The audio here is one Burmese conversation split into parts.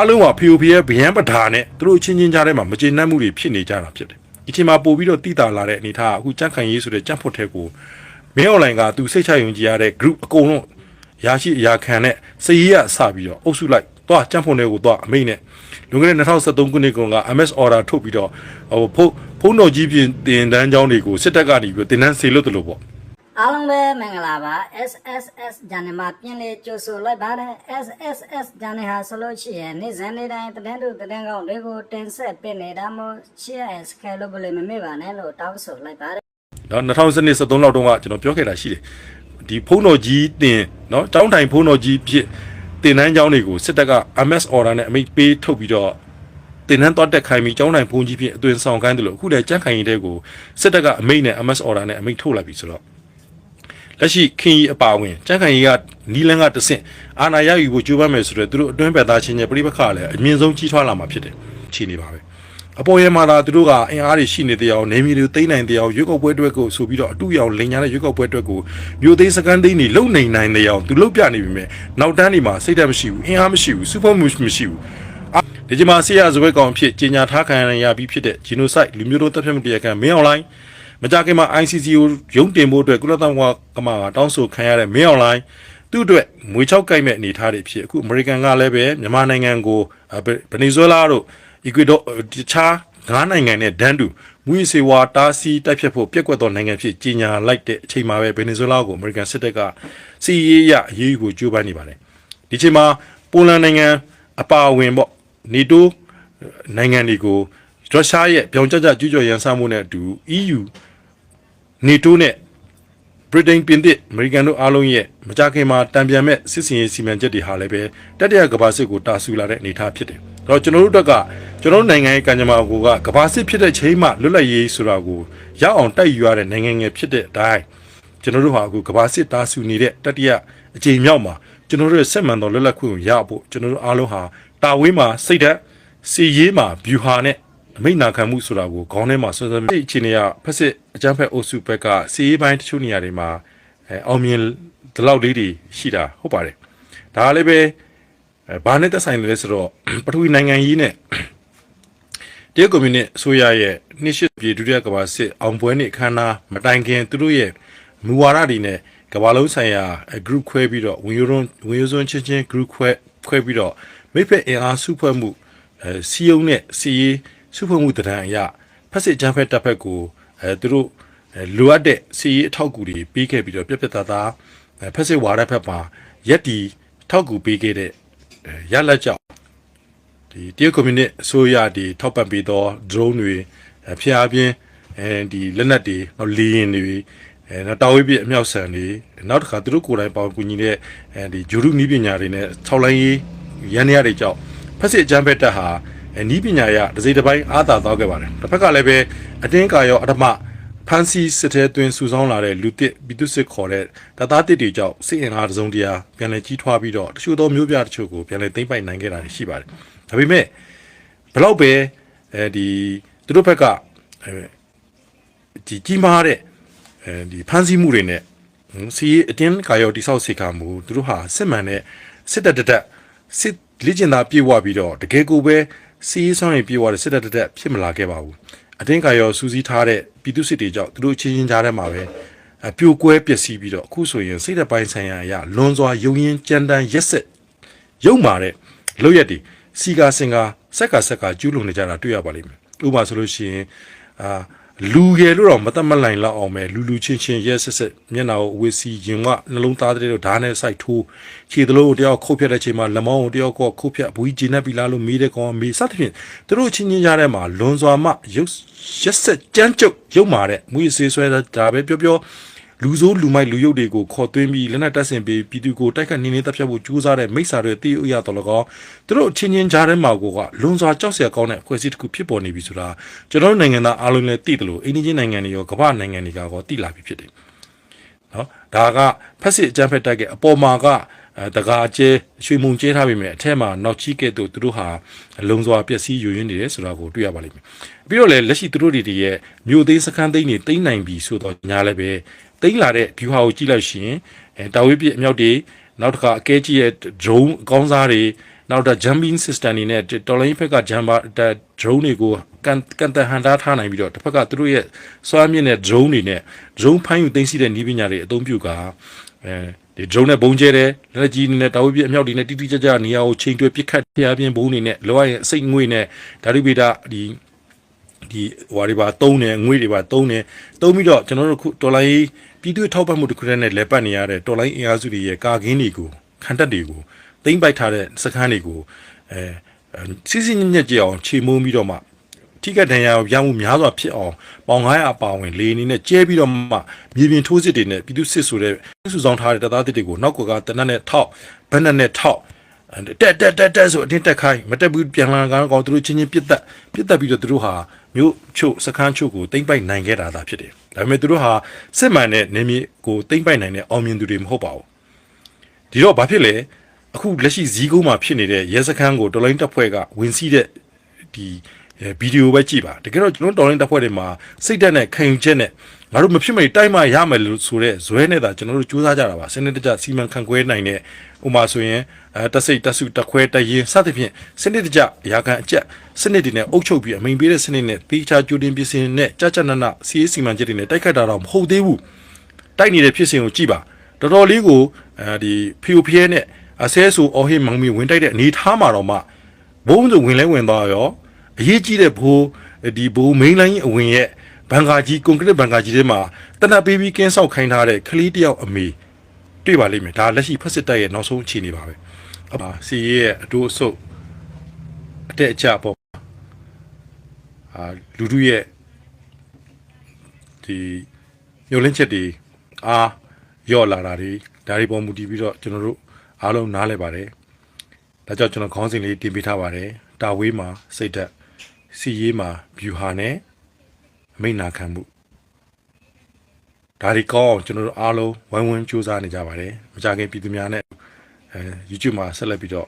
အလုံးက POP ရဲ့ဗျံပဓာနဲ့သူတို့ချင်းချင်းကြားထဲမှာမကျေနပ်မှုတွေဖြစ်နေကြတာဖြစ်တယ်ဒီချိန်မှာပို့ပြီးတော့တိတာလာတဲ့အနေထားအခုကြန့်ခိုင်ရေးဆိုတဲ့ကြန့်ဖွတ်ထဲကိုမင်းအွန်လိုင်းကသူစိတ်ချယုံကြည်ရတဲ့ group အကုန်လုံးရရှိအရာခံနဲ့စည်ရစပြီးတော့အုပ်စုလိုက်တော့ကြန့်ဖွတ်တွေကိုတော့အမိတ်နဲ့လွန်ခဲ့တဲ့2013ခုနှစ်က MS order ထုတ်ပြီးတော့ဖုန်းတော်ကြီးပြင်တင်တန်းကျောင်းတွေကိုစစ်တပ်ကနေပြီးတင်တန်းဆေလွတ်တယ်လို့ပေါ့အားလုံးပဲမင်္ဂလာပါ SSS ဂျန်နယ်မှာပြင်လေကြိုဆိုလိုက်ပါတယ် SSS ဂျန်နယ်ဟာဆိုလို့ရှိရင်နေ့စဉ်နေ့တိုင်းသတင်းတို့သတင်းကောင်းတွေကိုတင်ဆက်ပေးနေတာမို့ share subscribe လုပ်လို့မမေ့ပါနဲ့လို့တောင်းဆိုလိုက်ပါတယ်နော်2013လောက်တုန်းကကျွန်တော်ပြောခဲ့တာရှိတယ်ဒီဖုန်းတော်ကြီးတင်နော်ကျောင်းထိုင်ဖုန်းတော်ကြီးဖြစ်တင်တန်းကျောင်းတွေကိုစစ်တပ်က MS order နဲ့အမိတ်ပေးထုတ်ပြီးတော့တင်တန်းတော့တက်ခိုင်းပြီးကျောင်းထိုင်ဖုန်းကြီးဖြစ်အသွင်ဆောင်ခိုင်းတယ်လို့အခုလည်းကြန့်ခိုင်ရေးတဲ့ကိုစစ်တပ်ကအမိတ်နဲ့ MS order နဲ့အမိတ်ထုတ်လိုက်ပြီဆိုတော့လက်ရှိခင်ကြီးအပါဝင်ကြန့်ခိုင်ရေးကနီလန်းကတဆင့်အာဏာရယူဖို့ကြိုးပမ်းမယ်ဆိုတော့သူတို့အတွင်းပက်သားချင်းရဲ့ပြိပခါလည်းအမြင့်ဆုံးကြီးထွားလာမှာဖြစ်တယ်ခြေနေပါပဲအပေါ်ရဲမှာလာသူတို့ကအင်အားတွေရှိနေတဲ့အကြောင်းနေမျိုးတွေသိမ့်နိုင်တဲ့အကြောင်းရွေးကောက်ပွဲအတွက်ကိုဆိုပြီးတော့အတူရောင်လိန်ညာတဲ့ရွေးကောက်ပွဲအတွက်ကိုမြို့သိမ်းစကန်သိန်းတွေလုံနိုင်နိုင်တဲ့အကြောင်းသူလုတ်ပြနေပြီမဲ့နောက်တန်းတွေမှာစိတ်ဓာတ်မရှိဘူးအင်အားမရှိဘူးစူပါမူမရှိဘူးဒီကြမှာဆေးရဇဝဲကောင်ဖြစ်ကြီးညာထားခံရပြီးဖြစ်တဲ့ genocide လူမျိုးတို့တပ်ဖြတ်မှုတရားခံမင်းအွန်လိုင်းမကြခင်မှာ ICC ကိုရုံးတင်ဖို့အတွက်ကုလသမဂ္ဂကမှတောင်းဆိုခံရတဲ့မင်းအွန်လိုင်းသူ့အတွက်ငွေချောက်ကိုက်မဲ့အနေထားတွေဖြစ်အခုအမေရိကန်ကလည်းပဲမြန်မာနိုင်ငံကိုဗနီဇွဲလားတို့အီကွေဒေါတခြား9နိုင်ငံနဲ့ဒန်းတူမူရစေဝါတာစီတိုက်ဖြတ်ဖို့ပြက်ကွက်သောနိုင်ငံဖြစ်ကြီးညာလိုက်တဲ့အချိန်မှာပဲဗနီဇွဲလားကိုအမေရိကန်စစ်တပ်ကစီရေးရအရေးယူကိုကြိုးပမ်းနေပါတယ်ဒီချိန်မှာပိုလန်နိုင်ငံအပါအဝင်ပေါ့နေတိုးနိုင်ငံတွေကိုရုရှားရဲ့ပြောင်ကျကျကျူးကျော်ရန်စမှုနဲ့အတူ EU နေတိုးနဲ့ဗြိတိန်ပြင်သစ်အမေရိကန်တို့အားလုံးရဲ့မကြခင်မှာတံပြန်မဲ့စစ်စင်ရေးစီမံချက်တွေဟာလည်းပဲတတိယကမ္ဘာစစ်ကိုတာဆူလာတဲ့အနေအထားဖြစ်တယ်။အဲ့တော့ကျွန်တော်တို့ကကျွန်တော်နိုင်ငံရဲ့ကံကြမ္မာကိုကကမ္ဘာစစ်ဖြစ်တဲ့ချိန်မှလွတ်လပ်ရေးဆိုတာကိုရအောင်တိုက်ယူရတဲ့နိုင်ငံငယ်ဖြစ်တဲ့အတိုင်းကျွန်တော်တို့ဟာအခုကမ္ဘာစစ်တာဆူနေတဲ့တတိယအကြိမ်မြောက်မှာကျွန်တော်တို့ရဲ့စစ်မှန်သောလွတ်လပ်ခွင့်ကိုရဖို့ကျွန်တော်တို့အားလုံးဟာတာဝေးမှာစိတ်ဓာတ်စီရေးမှာဗျူဟာနဲ့အမိတ်နာခံမှုဆိုတာကိုခေါင်းထဲမှာဆွဆွဒီအခြေအနေကဖက်စစ်အကြမ်းဖက်အုပ်စုဘက်ကစီရေးပိုင်းတချို့နေရာတွေမှာအောင်မြင်ဒီလောက်လေးတွေရှိတာဟုတ်ပါတယ်ဒါကလည်းပဲဘာနဲ့သက်ဆိုင်လဲဆိုတော့ပထဝီနိုင်ငံကြီးနဲ့တရုတ်ကွန်မြူနစ်အစိုးရရဲ့နှစ်ရှစ်ပြည်ဒုတိယကမ္ဘာစစ်အောင်ပွဲနေ့အခမ်းအနားမတိုင်ခင်သူတို့ရဲ့မူဝါဒတွေနဲ့ကမ္ဘာလုံးဆိုင်ရာ group ခွဲပြီးတော့ဝင်ရိုးစွန်းချင်း group ခွဲပြီးတော့မိဖက်အင်အားစုဖွဲ့မှုစီယုံနဲ့စီရေးစုဖွဲ့မှုတရံအရဖက်စစ်ဂျမ်ဖက်တပ်ဖက်ကိုသူတို့လိုအပ်တဲ့စီရေးအထောက်အကူတွေပေးခဲ့ပြီးတော့ပြက်ပြက်သားသားဖက်စစ်ဝါဒဖက်မှာရက်တီထောက်ကူပေးခဲ့တဲ့ရလက်ကြောင့်ဒီတရုတ်ကွန်မြူနစ်အစိုးရဒီထောက်ပံ့ပေးသော drone တွေဖျားပြင်းဒီလက်နက်တွေနောက်လေယာဉ်တွေနောက်တာဝေးပြအမြောက်ဆန်တွေနောက်တစ်ခါသူတို့ကိုယ်တိုင်ပေါင်းကူညီတဲ့ဒီဂျူရုနီးပညာတွေနဲ့6လိုင်းရေးရန်ရတွေကြောင့်ဖက်စစ်ဂျမ်ဖက်တပ်ဟာနီးပညာရတစ်စိတ်တစ်ပိုင်းအားသာသွားခဲ့ပါတယ်တစ်ဖက်ကလည်းပဲအတင်းကာရောအဓမ္မဖန်စီစစ်တဲ့တွင်စုဆောင်းလာတဲ့လူတစ်ပြည်သူစစ်ခေါ်တဲ့တပ်သားတစ်တွေကြောင့်စစ်အင်အားတစုံတရာပြန်လည်ကြီးထွားပြီးတော့တချို့သောမျိုးပြတချို့ကိုပြန်လည်သိမ်းပိုက်နိုင်ခဲ့တာရှိပါတယ်ဒါပေမဲ့ဘယ်တော့ပဲဒီသူတို့ဘက်ကဒီကြီးမားတဲ့ဒီဖန်စီမှုတွေနဲ့စီအတင်းကာရောတိဆောက်စေခါမှုသူတို့ဟာစစ်မှန်တဲ့စစ်တပ်စစ်လေ့ကျင့်သားပြေဝပြီးတော့တကယ်ကိုပဲစီးဆောင်ရင်ပြေဝတဲ့စစ်တပ်ဖြစ်မလာခဲ့ပါဘူးအတင်းကာရောစူးစီးထားတဲ့ပြည်သူစစ်တွေကြောင့်သူတို့ချင်းကြားထဲမှာပဲပြိုကွဲပျက်စီးပြီးတော့အခုဆိုရင်စိတ်ဓာတ်ပိုင်းဆိုင်ရာအရာလွန်စွာယုံရင်ကြမ်းတမ်းရက်ဆက်ရုံမာတဲ့လောက်ရက်တွေစီကာစင်ကာဆက်ကကျူးလွန်နေကြတာတွေ့ရပါလိမ့်မယ်ဥပမာဆိုလို့ရှိရင်လူငယ်လို့တော့မတတ်မလိုက်လောက်အောင်ပဲလူချင်းရဲဆက်မျက်နှာကိုအဝေးစီရင်ကနှလုံးသားတဲ့ဓာတ်နဲ့စိုက်ထိုးခြေသလိုတယောက်ခုတ်ဖြတ်တဲ့ချိန်မှာလက်မောင်းကိုတယောက်ကခုတ်ဖြတ်ဘူးကြီးဂျင်းနဲ့ပြီလားလို့မေးတဲ့ကောင်မေးစသဖြင့်သူတို့ချင်းကြားထဲမှာလွန်စွာမှရက်ဆက်ကြမ်းကြုတ်ရုပ်မာတဲ့မူရစေးဆွဲတာပဲပြောလူစိုးလူမိုက်လူရုပ်တွေကိုခေါ်သွင်းပြီးလက်နက်တပ်ဆင်ပြီးပြည်သူကိုတိုက်ခတ်နေတပ်ဖြတ်ဖို့ကြိုးစားတဲ့မိစ္ဆာတွေတေးဥရတော်လကောသူတို့ချင်းကြားထဲမှာကလွန်စွာကြောက်စရာကောင်းတဲ့အဖွဲ့အစည်းတစ်ခုဖြစ်ပေါ်နေပြီဆိုတာကျွန်တော်နိုင်ငံသားအားလုံးလည်းသိတယ်လို့အိန္ဒိယနိုင်ငံတွေရောကမ္ဘာနိုင်ငံတွေကသိလာပြီဖြစ်တယ်နော်ဒါကဖက်စစ်အကြမ်းဖက်တိုက်ရဲ့အပေါ်မှာကတကားကျဲရွှေမုံကျဲထားပြီမဲ့အထက်မှာနောက်ချီကဲ့သို့သူတို့ဟာလုံစွာပျက်စီးယိုယွင်းနေတယ်ဆိုတာကိုတွေ့ရပါလိမ့်မယ်ပြီးတော့လည်းလက်ရှိသူတို့တွေရဲ့မြို့သေးစခန်းသိန်းတွေသိမ်းနိုင်ပြီဆိုတော့ညာလည်းပဲသိမ်းလာတဲ့ view ဟာကိုကြည့်လိုက်ရှင်တာဝေးပြအမြောက်တွေနောက်တစ်ခါအကဲကြီးရဲ့ drone အကောင်းစားတွေ နောက်တော့ jumping system တွေနဲ့တော်လိုင်းဘက်က jumper drone တွေကိုကန်တဟန်တာထားနိုင်ပြီးတော့တစ်ဖက်ကသူတို့ရဲ့စွမ်းမြင့်တဲ့ drone တွေနဲ့ drone ဖိုင်းယူသိမ်းဆီးတဲ့နည်းပညာတွေအသုံးပြုကာဒီ drone နဲ့ပုံကျဲတယ်လက်ကြီးနဲ့တာဝေးပြအမြောက်တွေနဲ့တိတိကျကျနေရာကိုချိန်တွဲပစ်ခတ်ဖျားပြင်းဘုံတွေနဲ့လောရရဲ့အစိတ်ငွေနဲ့ဓာတုဗေဒဒီဟွာတွေပါသုံးတယ်ငွေတွေပါသုံးတယ်သုံးပြီးတော့ကျွန်တော်တို့ခုတော်လိုင်းပြည်သူ့ထောက်ပံ့မှုတစ်ခုတည်းနဲ့လဲပတ်နေရတဲ့တော်လိုင်းအင်အားစုတွေရဲ့ကာကင်းတွေကိုခံတက်တွေကိုသိမ့်ပိုက်ထားတဲ့စခန်းတွေကိုစီစီညံ့ညက်ကြအောင်ခြေမုံပြီးတော့မှထိကဒဏ်ရာရမှုများစွာဖြစ်အောင်ပေါင်900အပါဝင်လေအနေနဲ့ကျဲပြီးတော့မှမြေပြင်ထိုးစစ်တွေနဲ့ပြည်သူစစ်ဆိုတဲ့စုဆောင်ထားတဲ့တပ်သားတစ်တွေကိုနောက်ကတနက်နဲ့ထောက်ဘက်နဲ့ထောက်တက်ဆိုအတင်းတက်ခိုင်းမတက်ဘူးပြန်လာကောင်သူတို့ချင်းချင်းပြစ်တက်ပြီးတော့သူတို့ဟာမြို့ချုပ်စခန်းချုပ်ကိုတိမ့်ပိုက်နိုင်ခဲ့တာသာဖြစ်တယ်ဒါပေမဲ့သူတို့ဟာစစ်မှန်တဲ့နေမြေကိုတိမ့်ပိုက်နိုင်တဲ့အောင်မြင်သူတွေမဟုတ်ပါဘူးဒီတော့ဘာဖြစ်လဲအခုလက်ရှိဇီးကုန်းမှာဖြစ်နေတဲ့ရဲစခန်းကိုတော်လိုင်းတပ်ဖွဲ့ကဝင်စီးတဲ့ဒီဗီဒီယိုပဲကြည့်ပါတကယ်တော့ကျွန်တော်တော်လိုင်းတပ်ဖွဲ့တွေမှာစိတ်ဓာတ်နဲ့ခံယူချက်နဲ့ငါတို့မဖြစ်မနေတိုက်မှရမယ်လို့ဆိုတဲ့ဇွဲနဲ့သာကျွန်တော်တို့စူးစမ်းကြတာပါစနစ်တကျစီမံခန့်ခွဲနိုင်တဲ့ဥမာဆိုရင်တက်စိတ်တက်စုတက်ခွဲတက်ရင်စသဖြင့်စနစ်တကျရာခံအကျက်စနစ်တွေနဲ့အုပ်ချုပ်ပြီးအမိန်ပေးတဲ့စနစ်နဲ့တေချာကြိုတင်ပြင်ဆင်နဲ့ကြနစီးစီမံချက်တွေနဲ့တိုက်ခတ်တာတော့မဟုတ်သေးဘူးတိုက်နေတဲ့ဖြစ်စဉ်ကိုကြည့်ပါတော်တော်လေးကိုဒီဖီယိုဖျဲနဲ့အဆဲဆူအော်ဟစ်မောင်မီဝင်တိုက်တဲ့အနေထားမှာတော့မှဘုံဆိုဝင်လဲဝင်သွားရောအရေးကြီးတဲ့ဘိုးဒီဘိုးမိန်းလိုင်းအဝင်ရဲ့ဘန်ကာကြီးကွန်ကရစ်ဘန်ကာကြီးထဲမှာတနက်ပေးပြီးကင်းဆောက်ခိုင်းထားတဲ့ကလေးတယောက်အမေတွေ့ပါလိမ့်မယ်ဒါလက်ရှိဖက်စစ်တပ်ရဲ့နောက်ဆုံးအခြေအနေပါပဲစီရဲ့အတူအဆုပ်အတက်အကျပေါ့လူတို့ရဲ့ဒီမျိုးလင်းချက်တွေရော့လာတာတွေဒါတွေပေါ်မူတည်ပြီးတော့ကျွန်တော်တို့အားလုံးနားလဲပါတယ်ဒါကြောင့်ကျွန်တော်ခေါင်းစဉ်လေးတင်ပေးထားပါတယ်တာဝေးမှာစိတ်သက်စီရေးမှာဗျူဟာနဲ့အမိန့်နာခံမှုဒါတွေကောင်းအောင်ကျွန်တော်တို့အားလုံးဝိုင်းဝန်းစူးစမ်းနေကြပါတယ်မကြခင်ပြည်သူများနဲ့YouTube မှာဆက်လက်ပြီးတော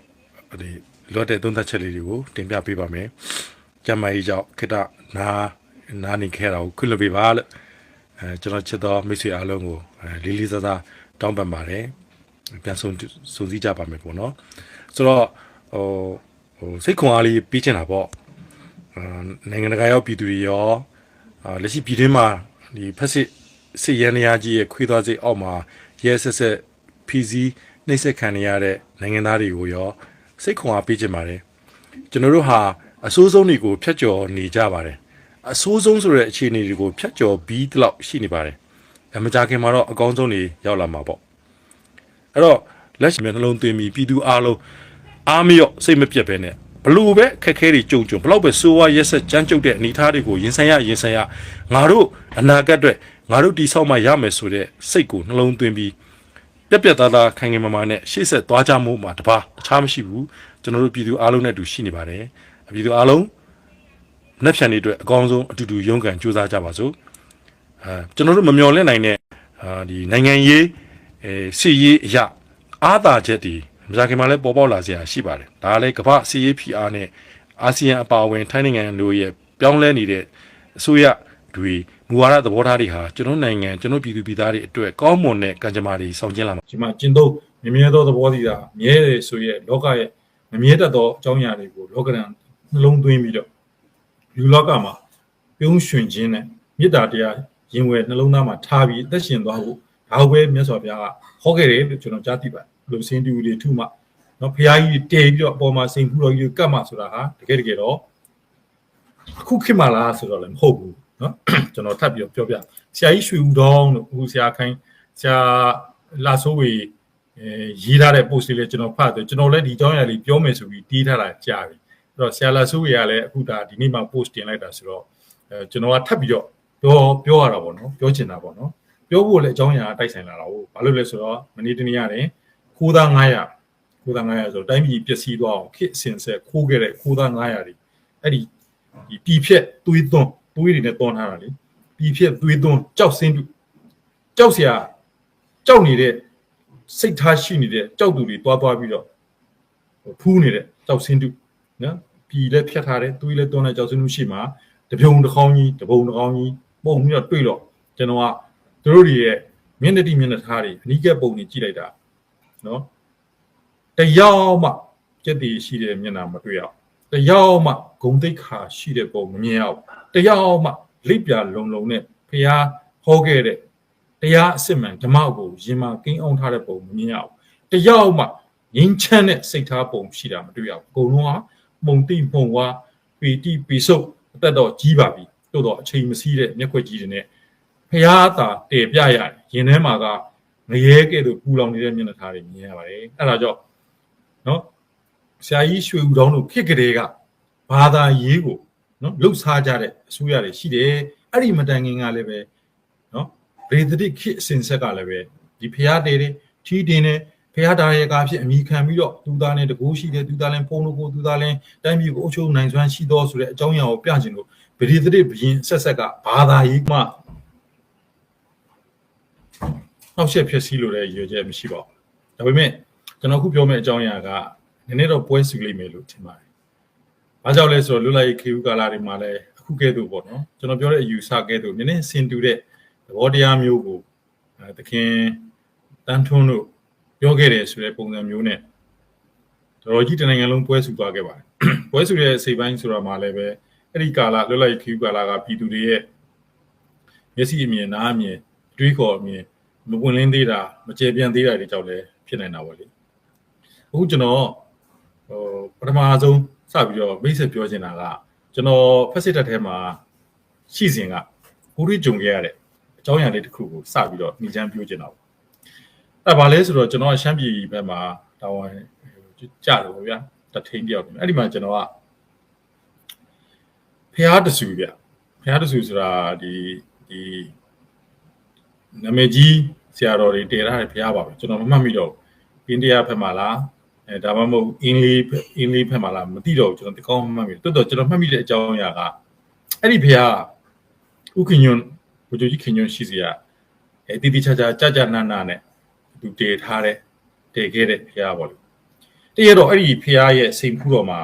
့ဒီလော့တဲ့သုံးသက်ချက်လေးတွေကိုတင်ပြပေးပါမယ်ကျမကြီးကြောင့်ခေတ္တနာနေခဲ့တာကိုခွင့်လွှတ်ပေးပါလို့ကျွန်တော်ချစ်တော်မိတ်ဆွေအားလုံးကိုလေးလေးစားစားတောင်းပန်ပါတယ်ပြန်စုံစည်းကြပါမယ်ပေါ့နော်ဆိုတော့စိတ်ခွန်အားလေးပြီးချင်တာပေါ့နိုင်ငံတကာရောက်ပြည်သူတွေရောလက်ရှိပြည်တွင်းမှာဒီဖက်စစ်ရန်ရာကြီးရဲ့ခွေးသွားစိတ်အောက်မှာရဲဆက်ဖီစီနှိမ့်ဆက်ခံရတဲ့နိုင်ငံသားတွေကိုရောစိတ်ခွန်အားပေးချင်ပါတယ်ကျွန်တော်တို့ဟာအဆိုးဆုံးတွေကိုဖျက်ကျော်နေကြပါတယ်အဆိုးဆုံးဆိုတဲ့အခြေအနေတွေကိုဖျက်ကျော်ပြီးတလောက်ရှိနေပါတယ်မကြခင်မှာတော့အကောင်းဆုံးတွေရောက်လာမှာပေါ့အဲ့တော့လက်ရှိမျက်နှလုံးသွင်းပြီးပြည်သူအားလုံးအားမလျော့စိတ်မပြတ်ပဲနဲ့ဘလို့ပဲခက်ခဲတွေကြုံဘလောက်ပဲစိုးဝါရက်ဆက်ကြမ်းကြုတ်တဲ့အနေအထားတွေကိုရင်ဆိုင်ရငါတို့အနာဂတ်အတွက်ငါတို့တိဆောက်မှရမယ်ဆိုတဲ့စိတ်ကိုနှလုံးသွင်းပြီးပြက်သားခိုင်မာနဲ့ရှေ့ဆက်သွားကြမှုမှာတခြားမရှိဘူးကျွန်တော်တို့ပြည်သူအားလုံးနဲ့အတူရှိနေပါတယ်ပြည်သူအားလုံးနှက်ဖြန်တွေအတွက်အကောင်းဆုံးအတူတူရုန်းကန်ကြိုးစားကြပါစို့ကျွန်တော်တို့မမျှော်လင့်နိုင်တဲ့ဒီနိုင်ငံရေးစီရေးအရာအားသာချက်တွေမကြခင်မှာလည်းပေါ်ပေါက်လာစရာရှိပါတယ်ဒါကလည်းကမ္ဘာစီရေး PR နဲ့အာဆီယံအပါအဝင်ထိုင်းနိုင်ငံတို့ရဲ့ပြောင်းလဲနေတဲ့အစိုးရတွေမူဝါဒသဘောထားတွေဟာကျွန်တော်နိုင်ငံကျွန်တော်ပြည်သူပြည်သားတွေအတွက်ကောင်းမွန်တဲ့ကံကြမ္မာတွေဆောင်ကျဉ်လာမှာဒီမှာကျင့်သုံးမြဲသောသဘောတရားမြဲတယ်ဆိုရဲ့လောကရဲ့မမြဲတတ်သောအကြောင်းအရာတွေကိုလောကရန်နှလုံးသွင်းပြီးတော့လူလောကမှာပြုံးရွှင်ခြင်းနဲ့မေတ္တာတရားရင်ဝယ်နှလုံးသားမှာထားပြီးအသက်ရှင်သွားဖို့ဒါကိုပဲမြတ်စွာဘုရားကဟောခဲ့တယ်လို့ကျွန်တော်ကြားသိပါတယ်လူစင်တူတွေထုမှနော်ဘုရားကြီးတည်ပြီးတော့အပေါ်မှာစိန်ကူတော်ကြီးကတ်မှဆိုတာဟာတကယ်တော့အခုခေတ်မှလားဆိုတော့လည်းမဟုတ်ဘူးနော်ကျွန်တော်ထပ်ပြီးပြောပြဆရာကြီးရွှေဦးတောင်းတို့အခုဆရာခိုင်ဆရာလာဆိုးဝေရေးထားတဲ့ post လေးကျွန်တော်ဖတ်တယ်ကျွန်တော်လည်းဒီအကြောင်းအရာလေးပြောမယ်ဆိုပြီးတီးထားတာကြားပြီအဲ့တော့ဆရာလာဆိုးဝေကလည်းအခုဒါဒီနေ့မှ post တင်လိုက်တာဆိုတော့ကျွန်တော်ကထပ်ပြီးတော့ပြောရတာပေါ့နော်ပြောချင်တာပေါ့နော်ပြောဖို့လည်းအကြောင်းအရာတိုက်ဆိုင်လာတာဟုတ်ဘာလို့လဲဆိုတော့မနေ့တနေ့ရတယ်ခိုးသား900ဆိုတိုင်းပြည်ပျက်စီးသွားအောင်ခစ်အစင်ဆက်ခိုးခဲ့တဲ့ခိုးသား900တွေအဲ့ဒီပြည်ဖြက်သွေးသွန်းသွေးတွေနဲ့တွန်းထားတာလေပြည်ဖြက်သွေးသွန်းကြောက်စင်းတုကြောက်စရာကြောက်နေတဲ့စိတ်ထားရှိနေတဲ့ကြောက်သူတွေတွားပြီးတော့ဖူးနေတဲ့ကြောက်စင်းတုနော်ပြည်လည်းဖြတ်ထားတယ်သွေးလည်းတွန်းတဲ့ကြောက်စင်းတုရှိမှာတပြုံတစ်ခေါင်းကြီးတပုံတစ်ခေါင်းကြီးပုံပြီးတော့တွေ့တော့ကျွန်တော်ကသူတို့တွေရဲ့မျက်နှာထားတွေအနီးကပ်ပုံတွေကြည့်လိုက်တာနော်တယောက်မှ ကျက်တီရှိတဲ့မျက်နှာမတွေ့ရအောင်တရားမှဂုံတိတ်ခါရှိတဲ့ပုံမမြင်ရအောင်တရားမှလိပ်ပြလုံလုံနဲ့ဖះဟောခဲ့တဲ့တရားအစစ်မှန်ဓမ္မကိုရင်မာကင်းအောင်ထားတဲ့ပုံမမြင်ရအောင်တရားမှငင်းချမ်းတဲ့စိတ်ထားပုံရှိတာမတွေ့ရအောင်အကုန်လုံးဟာမှုန်တိမှုန်ဝါပီတိပီဆုပ်အသက်တော့ကြီးပါပြီတို့တော့အချိန်မစည်းတဲ့မျက်ခွက်ကြီးတွေနဲ့ဖះသာတည်ပြရတယ်ရင်ထဲမှာကငရဲကဲ့သို့ပူလောင်နေတဲ့မျက်နှာထားတွေမြင်ရပါတယ်အဲ့ဒါကြောင့်နော်ဆရာကြီးရွှေဦးတောင်းတို့ခစ်ကလေးကဘာသာရေးကိုနော်လှုပ်ရှားကြတဲ့အစိုးရတွေရှိတယ်အဲ့ဒီမတိုင်ခင်ကလည်းပဲနော်ဗေဒတိခစ်အစဉ်ဆက်ကလည်းပဲဒီဖះတေတွေထီးတင်နေဖះဒါရကဖြစ်အမိခံပြီးတော့သူသားနဲ့တကူရှိတယ်သူသားလည်းဖုံးလို့ကိုသူသားလည်းတိုင်းပြည်ကိုအုပ်ချုပ်နိုင်စွမ်းရှိသောဆိုတဲ့အကြောင်းအရာကိုပြချင်လို့ဗေဒတိဘရင်ဆက်ဆက်ကဘာသာရေးမှနောက်ဆက်ဖြစ်စီလို့လည်းရွေချက်မရှိပါဘူးဒါပေမဲ့ကျွန်တော်ခုပြောမယ့်အကြောင်းအရာကနည်းနည်းတော့ပွဲစုလိမ့်မယ်လို့ထင်ပါတယ်။ဘာကြောင့်လဲဆိုတော့လွတ်လပ်ရေးခေတ်ကာလတွေမှာလည်းအခုကဲ့သို့ပေါ့နော်ကျွန်တော်ပြောတဲ့အယူဆကဲ့သို့နည်းနည်းဆင်တူတဲ့သဘောတရားမျိုးကိုသခင်တန်းထွန်းတို့ပြောခဲ့တယ်ဆိုတဲ့ပုံစံမျိုးနဲ့တော်ကြီးတနိုင်ငံလုံးပွဲစုသွားခဲ့ပါတယ်။ပွဲစုရဲ့စိတ်ပိုင်းဆိုတာမှလည်းပဲအဲ့ဒီကာလလွတ်လပ်ရေးခေတ်ကာလကပြည်သူတွေရဲ့မျက်စိအမြင်နားအမြင်တွေးခေါ်အမြင်မပွင့်လင်းသေးတာမကျေပြန့်သေးတာတွေကြောင့်လည်းဖြစ်နိုင်တာပေါ့လေ။အခုကျွန်တော်ပထမဆုံးစပြီးတော့မိတ်ဆက်ပြောချင်တာကကျွန်တော်ဖက်စစ်တပ်ထဲမှာရှိစဉ်ကကိုရီကြုံခဲ့ရတဲ့အကြောင်းအရာလေးတစ်ခုကိုစပြီးတော့ညီချမ်းပြောချင်တာပေါ့အဲ့ဘာလဲဆိုတော့ကျွန်တော်ရှမ်းပြည်ဘက်မှာတာဝန်ကြတယ်ပေါ့ဗျာတထိန်တယောက်အဲ့ဒီမှာကျွန်တော်ကဖះတဆူဗျဖះတဆူဆိုတာဒီနာမည်ကြီးဆရာတော်တွေတည်ထားတဲ့ဖះပါပဲကျွန်တော်မမှတ်မိတော့အိန္ဒိယဘက်မှာလားဒါမှမဟုတ်အင်းလေးဖက်မှာလားမသိတော့ကျွန်တော်တကောင်းမှတ်မိတော်တော်ကျွန်တော်မှတ်မိတဲ့အကြောင်းအရာကအဲ့ဒီဖះဥခင်ညွန်းဘုရားကြီးခင်ညွန်းရှိစီကတီတီချာချာကြနာနာနဲ့သူတည်ထားတဲ့တည်ခဲ့တဲ့ဖះပေါ့လေတရတော့အဲ့ဒီဖះရဲ့စိန်ဖူးတော်မှာ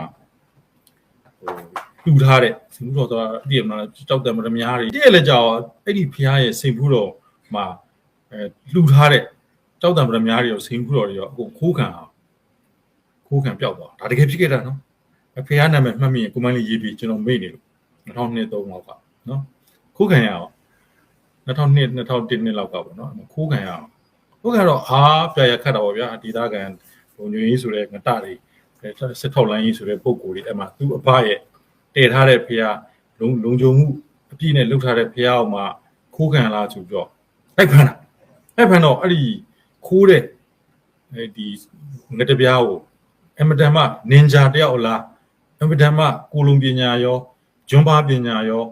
လူထားတဲ့စိန်ဖူးတော်ဆိုတာဒီမှာကြောက်တယ်မရများတွေတရလည်းကြောက်အဲ့ဒီဖះရဲ့စိန်ဖူးတော်မှာလူထားတဲ့ကြောက်တယ်မရများတွေရောစိန်ဖူးတော်တွေရောအကုန်ခိုးခံပျောက်သွားဒါတကယ်ဖြစ်ခဲ့တာနော်ဖះနာမည်မှတ်မိရင်ကိုမန်းလေးရေးပြီးကျွန်တော်မေ့နေလို့2002-3လောက်ကနော်ခိုးခံရအောင်2002-2001နှစ်လောက်ကပေါ့နော်ခိုးခံရအောင်ခိုးခံတော့ပြရခတ်တော့ဗျာဒီသားကန်ဘုံညွင်းဆိုတဲ့ငတတွေစစ်ထောက်လိုင်းကြီးဆိုတဲ့ပုံကိုယ်တွေအဲ့မှာသူ့အဖရဲ့တည်ထားတဲ့ဖះလုံခြုံမှုအပြည့်နဲ့လှုပ်ထားတဲ့ဖះအောင်မှာခိုးခံလာဆိုပြီးတော့လိုက်ဖမ်းတော့အဲ့ဒီခိုးတဲ့ဒီငတပြားကိုအမတန်မှနင်ဂျာတယောက်လားအမတန်မှကိုလုံပညာရောဂျွန်ဘာပညာရော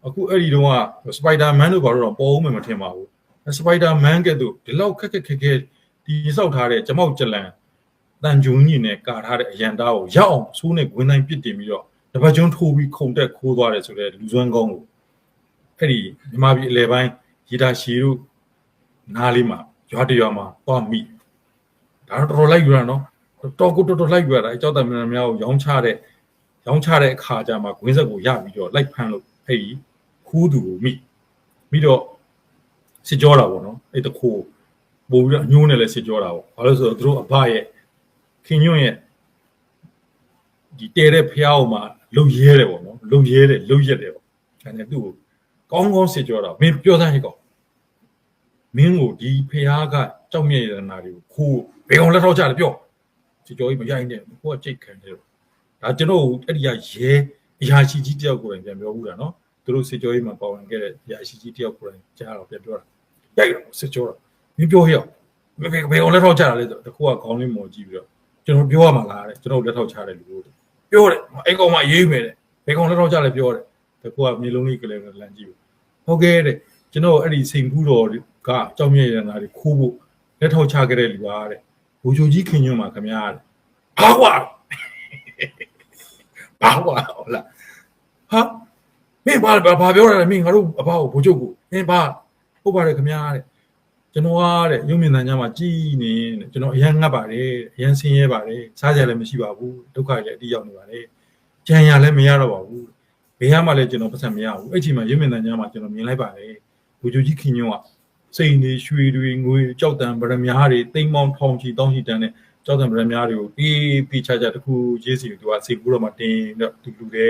အခုအဲ့ဒီတော့စပိုက်ဒါမန်တို့ဘာလို့တော့ပေါ်ဦးမယ်မထင်ပါဘူးစပိုက်ဒါမန်ကဲ့သို့ဒီလောက်ခက်ဒီဆောက်ထားတဲ့ကျမောက်ကြလန်တန်ဂျုံကြီးနဲ့ကာထားတဲ့အရန်သားကိုရောက်အောင်ဆိုးနဲ့ဂွင်းတိုင်းပစ်တင်ပြီးတော့တပတ်ကျွန်းထိုးပြီးခုန်တက်ခိုးသွားတယ်ဆိုတဲ့လူစွမ်းကောင်းကိုအဲ့ဒီမြန်မာပြည်အလဲပိုင်းရီတာရှီတို့နားလေးမှာရွာတရွာမှာသွားမိဒါတော့တော်လိုက်ယူရနော်တော်လိုက်ယူရတာအကြောက်တမန်များကိုရောင်းချတဲ့အခါကျမှဂွင်းဆက်ကိုရပြီးတော့လိုက်ဖမ်းလို့အဲ့ဒီခူးသူကိုမိတော့စစ်ကြောတာပေါ့နော်အဲ့တခိုးပို့ပြီးတော့အညိုးနဲ့လည်းစစ်ကြောတာပေါ့ဘာလို့ဆိုတော့သူတို့အဖရဲ့ခင်ညွန့်ရဲ့ဒီတဲတဲ့ဖျားအောင်မှာလုံရဲတယ်ပေါ့နော်လုံရက်တယ်ပေါ့ဒါနဲ့သူ့ကိုကောင်းစစ်ကြောတာမင်းပြောသားဟဲ့ကောင်မင်းကိုဒီဖျားကကြောက်မြဲရနာတွေကိုခိုးဘယ်ကောင်လက်ထောက်ကြလဲပြောစစ်ကြောကြီးမရိုက်နဲ့ကိုကကြိတ်ခံတယ်ဒါကျွန်တော်အဲ့ဒီကရဲအရာရှိကြီးတယောက်ကိုယ်တိုင်ပြန်ပြောဘူးတာနော်သူတို့စစ်ကြောကြီးမှာပေါဝင်ခဲ့တဲ့အရာရှိကြီးတယောက်ကိုယ်တိုင်ကြားတော့ပြန်ပြောတာရိုက်တော့စစ်ကြောတော့မင်းပြောဟဲ့ဘယ်ကောင်လက်ထောက်ကြတာလဲဆိုတခုကခေါင်းလေးမော်ကြည့်ပြီးတော့ကျွန်တော်ပြောရမှာလားတဲ့ကျွန်တော်လက်ထောက်ချတယ်လူတို့ပြောတယ်အဲ့ကောင်မှရေးမယ်တဲ့ဘယ်ကောင်လက်ထောက်ချလဲပြောတယ်တခုကမြေလုံးလေးကလေးလမ်းကြည့်ဟုတ်ကဲ့တဲ့ကျွန်တော်အဲ့ဒီစိန်ဖူးတော်ကကြောက်မြဲရနာတွေခိုးဖို့လက်ထောက်ချခဲ့တဲ့လူပါတဲ့ဘိုးချိုကြီးခင်ညွန့်မှာခမရတဲ့ဘာကွာဟုတ်လားဟာမင်းဘာပြောရလဲမင်းငါတို့အဘကိုဘိုးချုပ်ကိုမင်းဘာဟုတ်ပါတယ်ခမရတဲ့ကျွန်တော်ကတဲ့ရုံမြင်တန်းကြမှာကြည်နေတဲ့ကျွန်တော်အရန်ငတ်ပါတယ်အရန်ဆင်းရဲပါတယ်စားကြလည်းမရှိပါဘူးဒုက္ခလည်းအတိရောက်နေပါတယ်ကြံရလည်းမရတော့ပါဘူးဘယ်မှလည်းကျွန်တော်ပတ်စံမရဘူးအဲ့ချိန်မှာရုံမြင်တန်းကြမှာကျွန်တော်မြင်လိုက်ပါတယ်ဘိုးချုပ်ကြီးခင်ညွန့်ကစိန်တွေရွှေတွေငွေကြောက်တံဗရမ ्या တွေတိမ်မောင်းထောင်ချီတောင်းချီတန်းနဲ့ ကျောင်းသားဗရန်များတွေကိုတီးချာတခုရေးစီသူကစိတ်ကူးတော့မှတင်းတော့သူလူတယ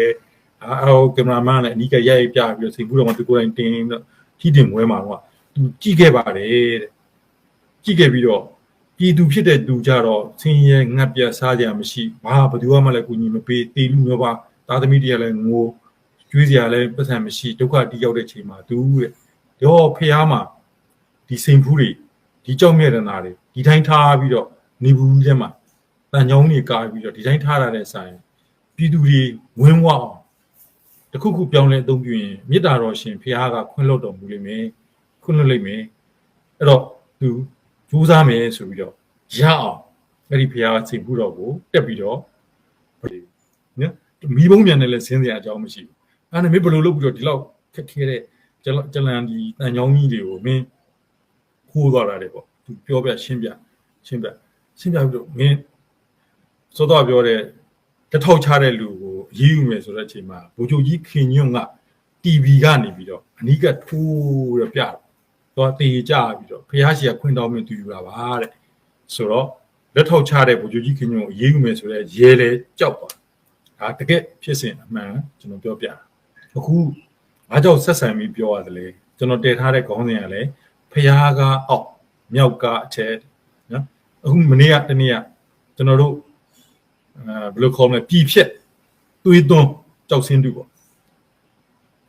်အော်ကင်မရာမန်နဲ့အနီးကရိုက်ပြပြီးတော့စိတ်ကူးတော့မှသူကိုယ်တိုင်တင်းတော့ထိတင်မွဲမှာတော့သူကြည့်ခဲ့ပါတယ်တဲ့ကြည့်ခဲ့ပြီးတော့ပြည်သူဖြစ်တဲ့သူကြတော့ဆင်းရဲငတ်ပြတ်စားကြမရှိဘာဘယ်သူမှလည်းကူညီမပေးတေလူမျိုးပါသားသမီးတွေကလည်းငိုကျွေးစရာလည်းပတ်စံမရှိဒုက္ခတီးရောက်တဲ့ချိန်မှာသူတဲ့တော့ဖះမှာဒီစိန်ဖူးတွေဒီကြောက်မြဲတဲ့နာတွေဒီတိုင်းထားပြီးတော့နေဘူးထဲမှာတန်ချောင်းတွေကာပြီးတော့ဒီတိုင်းထားရတဲ့ဆိုင်ပြည်သူတွေဝင်းဝအောင်တခုခုပြောင်းလဲအသုံးပြုရင်မေတ္တာတော်ရှင်ဖះကခွင့်လွှတ်တော်မူလိမ့်မယ်ခွင့်လွှတ်လိမ့်မယ်အဲ့တော့သူကြိုးစားမယ်ဆိုပြီးတော့ရအောင်အဲ့ဒီဖះစိန်ဖူးတော်ကိုတက်ပြီးတော့နော်မိဘုံမြန်နဲ့လည်းဆင်းစရာအကြောင်းမရှိဘူးအဲ့ဒါမင်းဘယ်လိုလုပ်ပြီးတော့ဒီလောက်ခက်ခဲတဲ့ကျလန်ဒီတန်ချောင်းကြီးတွေကိုမင်းခိုးသွားတာလေပေါ့သူပြောပြရှင်းပြပြီးတော့မင်းစောတော့ပြောတဲ့တစ်ထောက်ချတဲ့လူကိုအရေးယူမယ်ဆိုတဲ့အချိန်မှာဘိုလ်ချုပ်ကြီးခင်ညွန့်က TV ကနေပြီးတော့အနီးကထိုးရပြတော့တေကြပြီးတော့ဖះရှိကခွင့်တောင်းမြင့်သူယူတာပါတဲ့ဆိုတော့လက်ထောက်ချတဲ့ဗိုလ်ချုပ်ကြီးခင်ညွန့်ကိုအရေးယူမယ်ဆိုတဲ့ရဲလေကြောက်သွားဒါတကယ်ဖြစ်စဉ်အမှန်ကျွန်တော်ပြောပြအခုအားကြောင့်ဆက်ဆံပြီးပြောရတယ်လေကျွန်တော်တည်ထားတဲ့ခေါင်းစဉ်ကလည်းဖះကအောက်မြောက်ကအထက်နော်အခုမနေ့ကတနေ့ကကျွန်တော်တို့ဘယ်လိုခေါ်မလဲပြည်ဖြက်သွေးသွန်းကြောက်စင်းတူပေါ့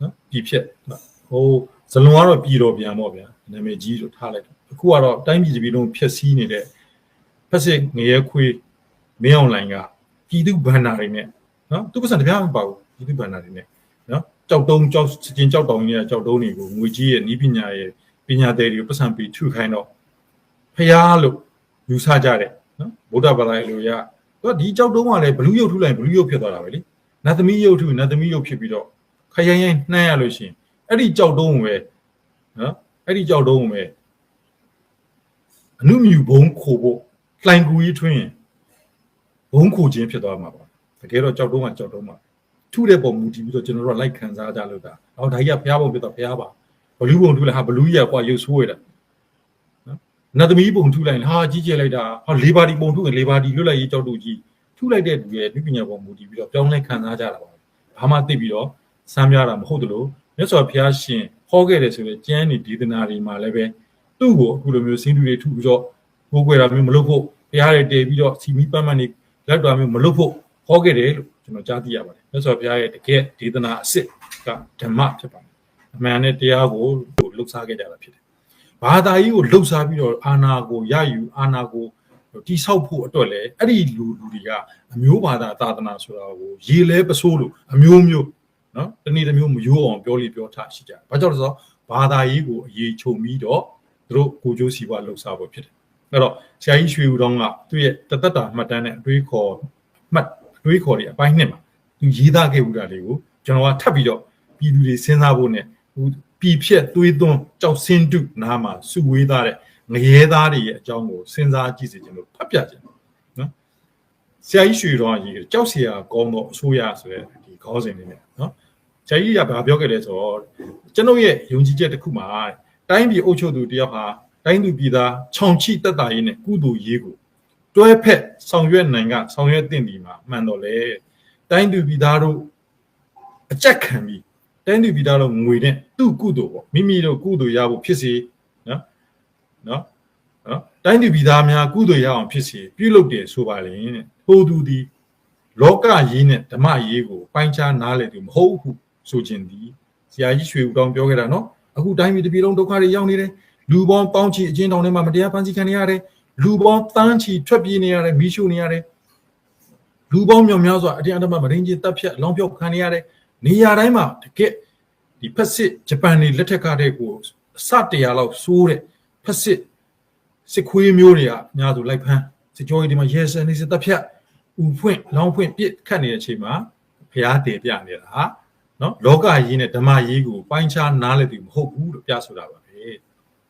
နော်ပြည်ဖြက်ဟိုဇလွန်ကတော့ပြည်တော်ပြန်ပေါ့ဗျာနာမည်ကြီးလို့ထားလိုက်တယ်အခုကတော့တိုင်းပြည်ပြည်လုံးဖြက်စီးနေတဲ့ဖက်စစ်ငရဲခွေးမင်းအောင်လိုင်ကပြည်သူဘန္နာတွေနဲ့နော်သူပတ်စံတပြားမပါဘူးပြည်သူဘန္နာတွေနဲ့နော်ကြောက်တုံးကြောက်စင်ကြောက်တောင်ကြီးနဲ့ကြောက်တုံးတွေကိုငွေကြီးရဲ့နီးပညာရဲ့ပညာသည်တွေကိုပတ်စံပြီးထုခိုင်းတော့ဖျားလို့ယူဆကြတယ်နော်ဗုဒ္ဓဘာသာလိုရတော့ဒီကြောက်တုံးကလည်းဘလူးရုပ်ထုလိုက်ဘလူးရုပ်ဖြစ်သွားတာပဲလေနတ်သမီးရုပ်ထုနတ်သမီးရုပ်ဖြစ်ပြီးတော့ခရိုင်ရိုင်းနှမ်းရလို့ရှိရင်အဲ့ဒီကြောက်တုံးပဲနော်အဲ့ဒီကြောက်တုံးပဲအနုမြူဘုံခိုဖို့လှိုင်ကူကြီးထွင်းဘုံခိုခြင်းဖြစ်သွားမှာပါတကယ်တော့ကြောက်တုံးကကြောက်တုံးမှာထုတဲ့ပုံမူတည်ပြီးတော့ကျွန်တော်တို့ကလိုက်ခံစားကြလို့တာဟောဒါကြီးကဖျားပုံဖြစ်တော့ဖျားပါဘလူးပုံထုလိုက်ဟာဘလူးကြီးကကွာရုပ်ဆိုးရတာနော်နတ်သမီးပုံထုလိုက်ဟာကြီးကျယ်လိုက်တာဟာလေးပါတီပုံထုရင်လေးပါတီလွတ်လိုက်ရေးကြောက်တူကြီးထုလိုက်တဲ့လူရဲ့ပညာပုံမူတည်ပြီးတော့ပြောင်းလဲခံစားကြတာပါဘာမှသိပြီးတော့စမ်းပြတာမဟုတ်တလို့မြတ်စွာဘုရားရှင်ဟောခဲ့တယ်ဆိုတဲ့ကျမ်းနေဒေသနာတွေမှာလည်းပဲသူ့ကိုအခုလိုမျိုးစင်းတူတွေထုပြီးတော့ဘိုးကွယ်တာမျိုးမလုပ်ဖို့ဘုရားတွေတည်ပြီးတော့စီမီပတ်မှန်နေလက်တော်မျိုးမလုပ်ဖို့ဟောခဲ့တယ်လို့ကျွန်တော်ကြားသိရပါတယ်မြတ်စွာဘုရားရဲ့တကယ်ဒေသနာအစစ်ကဓမ္မဖြစ်ပါတယ်အမှန်နဲ့တရားကိုလှုပ်ရှားခဲ့ကြတာဖြစ်တယ်ဘာသာကြီးကိုလှုပ်ရှားပြီးတော့အာနာကိုရယူအာနာကိုတိဆောက်ဖို့အတွက်လည်းအဲ့ဒီလူတွေကအမျိုးဘာသာသာသနာဆိုတာကိုရေလဲပစိုးလို့အမျိုးမျိုးနော်တနည်းတစ်မျိုးမရိုးအောင်ပြောလိပြောထားရှိကြတယ်။ဘာကြောင့်လဲဆိုတော့ဘာသာရေးကိုအရေးချုံပြီးတော့သူတို့ကိုကျိုးစီပွားလှုပ်ရှားဖို့ဖြစ်တယ်။အဲ့တော့ဆရာကြီးရွှေဦးတော်ကသူ့ရဲ့တသက်တာမှတ်တမ်းနဲ့အတွေးခေါ်တွေအပိုင်းနှစ်မှာသူရေးသားခဲ့ဦးတာလေးကိုကျွန်တော်ကထပ်ပြီးတော့ပြည်သူတွေစဉ်းစားဖို့နဲ့ပြည်ဖြက်သွေးသွန်းကြောက်စင်းတုနားမှာစုဝေးသားတဲ့ငရဲသားတွေရဲ့အကြောင်းကိုစဉ်းစားကြည့်စေချင်လို့ဖတ်ပြခြင်းနော်ဆရာကြီးရွှေတော်ကရေးကြောက်เสียကောင်းတော့အစိုးရဆိုတဲ့ဒီခေါင်းစဉ်လေးနဲ့နော်ဆရာကြီးကဘာပြောခဲ့လဲဆိုတော့ကျွန်တော်ရဲ့ယုံကြည်ချက်တစ်ခုမှာတိုင်းပြည်အုပ်ချုပ်သူတယောက်ဟာတိုင်းသူပြည်သားခြောင်ချိတက်တာရေးနဲ့ကုသိုလ်ရေးကိုတွဲဖက်ဆောင်ရွက်နိုင်ကဆောင်ရွက်တင်ဒီမှာမှန်တော့လေတိုင်းသူပြည်သားတို့အကြက်ခံပြီးတိုင်းသူပြည်သားတို့ငွေနဲ့သူ့ကုသိုလ်ပေါ့မိမိတို့ကုသိုလ်ရဖို့ဖြစ်စေနော်တိုင်းသူပြည်သားများကုသိုလ်ရအောင်ဖြစ်စေပြုလုပ်တယ်ဆိုပါလေတဲ့ဟိုသူဒီလောကရေးနဲ့ဓမ္မရေးကိုပိုင်းခြားနားလည်သူမဟုတ်ဘူးဆိုခြင်းဒီဆရာကြီးရွှေဦးတောင်ပြောခဲ့တာနော်အခုတိုင်းပြည်တစ်ပြည်လုံးဒုက္ခတွေရောက်နေတယ်လူပေါင်းပေါင်းချီအချင်းတောင်ထဲမှာမတရားဖန်ဆီးခံနေရတယ်လူပေါင်းတန်းချီထွက်ပြေးနေရတယ်မီးရှို့နေရတယ်လူပေါင်းမြောက်များစွာအတင်းအဓမ္မမရင်းကြီးတပ်ဖြတ်လောင်ပြောက်ခံနေရတယ်နေရာတိုင်းမှာတကယ်ဒီဖက်စစ်ဂျပန်တွေလက်ထက်ကတည်းကိုအစ100လောက်စိုးတဲ့ဖက်စစ်ခွေးမျိုးတွေကအများစုလိုက်ဖမ်းစစ်ကြောရေးဒီမှာရဲစံနေစစ်တပ်ဖြတ်ဥဖွင့်လောင်းဖွင့်ပြစ်ခတ်နေတဲ့အချိန်မှာဖျားတည်ပြနေတာဟာနော်လောကရေးနဲ့ဓမ္မရေးကိုပိုင်းခြားနားလည်သူမဟုတ်ဘူးလို့ပြဆိုတာပါပဲ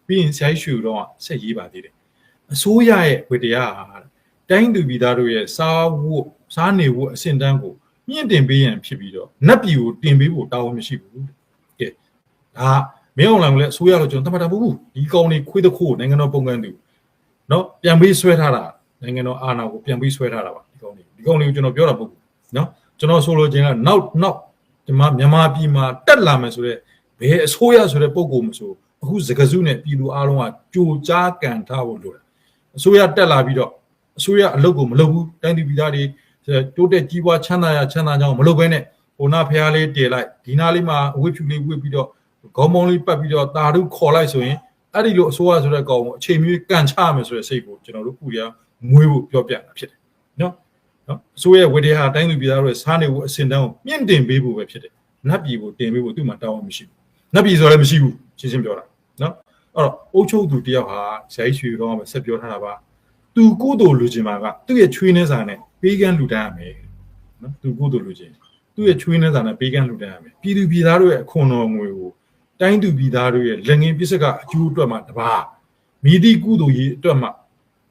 ပြီးရင်ဆရာကြီးရွှေတော့ဆက်ရေးပါသေးတယ်အစိုးရရဲ့ဝတ္တရားဟာတိုင်းသူပြည်သားတို့ရဲ့စားနေဖို့အဆင့်တန်းကိုမြင့်တင်ပေးရန်ဖြစ်ပြီးတော့နတ်ပြည်ကိုတင်ပေးဖို့တာဝန်မရှိဘူးကဲဒါမင်းအောင်လောင်လည်းအစိုးရတော့ကျွန်တော်တမတာဘူးဒီကောင်လေးခွေးတစ်ခုနိုင်ငံတော်ပုံကန်သူနော်ပြန်ပေးဆွဲထားတာ နိုင်ငံတော်အာဏာကိုပြန်ပြီးဆွဲထားတာပါဒီကောင်လေးကိုကျွန်တော်ပြောတာမဟုတ်ဘူးနော်ကျွန်တော်ဆိုလိုချင်တာနောက်ဒီမှာမြန်မာပြည်မှာတက်လာမယ်ဆိုတော့ဘယ်အစိုးရဆိုတဲ့ပုံကိုမဆိုအခုစကားစုနဲ့ပြည်သူအားလုံးကကြိုကြားကန်ထားဖို့လိုတယ်အစိုးရတက်လာပြီးတော့အစိုးရအလုပ်ကိုမလုပ်ဘူးတိုင်းပြည်ပြည်သားတွေတိုးတက်ကြီးပွားချမ်းသာကြောင်းမလုပ်ဘဲနဲ့ဟိုနာဖျားလေးတည်လိုက်ဒီနာလေးမှာအဝတ်ဖြူလေးဝတ်ပြီးတော့ခေါင်းပေါင်းလေးပတ်ပြီးတော့တာတို့ခေါ်လိုက်ဆိုရင်အဲ့ဒီလိုအစိုးရဆိုတဲ့ကောင်ကိုအချိန်မျိုးကန်ချမယ်ဆိုတဲ့စိတ်ကိုကျွန်တော်တို့ဥရမွေးဖို့ပြောပြတာဖြစ်တယ်နော်အစိုးရဝေဒေဟာတိုင်းပြည်ပြည်သားတွေစားနေဖို့အစင်တန်းကိုမြင့်တင်ပေးဖို့ပဲဖြစ်တယ်နတ်ပြည်ကိုတင်ပေးဖို့သူ့မှာတောင်းမရှိဘူးနတ်ပြည်ဆိုလည်းမရှိဘူးရှင်းပြောတာနော်အဲ့တော့အုတ်ချုပ်သူတယောက်ဟာဇိုင်းရွှေတော့မှဆက်ပြောထားတာပါသူကိုယ်တော်လူချင်းမှာကသူ့ရဲ့ချွေးနှဲစာနဲ့ပေးကမ်းလူတန်းရမယ်နော်သူကိုယ်တော်လူချင်းသူ့ရဲ့ချွေးနှဲစာနဲ့ပေးကမ်းလူတန်းရမယ်ပြည်သူပြည်သားတို့ရဲ့အခွန်တော်ငွေကိုတိုင်းသူပြည်သားတို့ရဲ့လက်ငင်းပစ္စကအကျိုးအတွက်မှတပါမိသည့်ကုသိုလ်ရေးအတွက်မ